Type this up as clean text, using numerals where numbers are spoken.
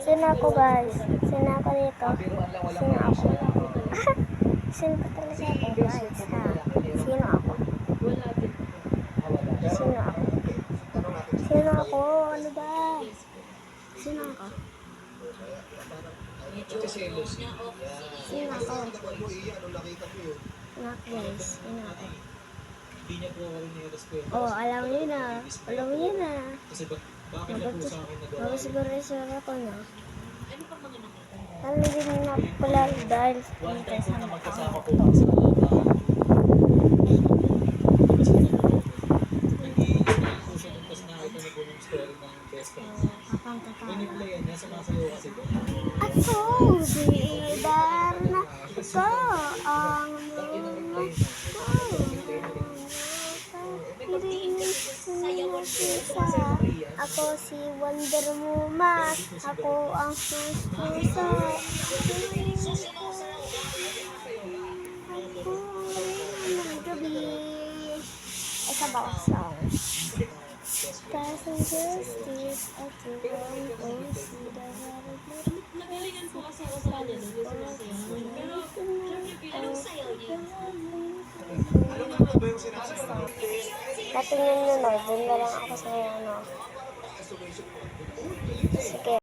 Sino ako, guys? Sino ako dito? Sino ako? Sino pa talaga ako, guys? Ha? Sino ako? Sino ako? Sino ako? Ano ba? Sino ako? Sino ako? Nak, guys. Sino ako? Oh, alam niyo na. Alam niyo na. Magsiguro ako na. Alam din na pala dahil sa magkasama po sa ako, si Darna ko, ang ako si Wonder Woman, ako ang sususa. Ako ng gabi. Isa ba ang song? Passing justice at the one oh see the world. Nagalingan po kasi ako sa kanya doon yung sinasayaw. Pero, syempre, anong sayaw niya? Katingin nyo na, doon na lang ako sa ano. Sige.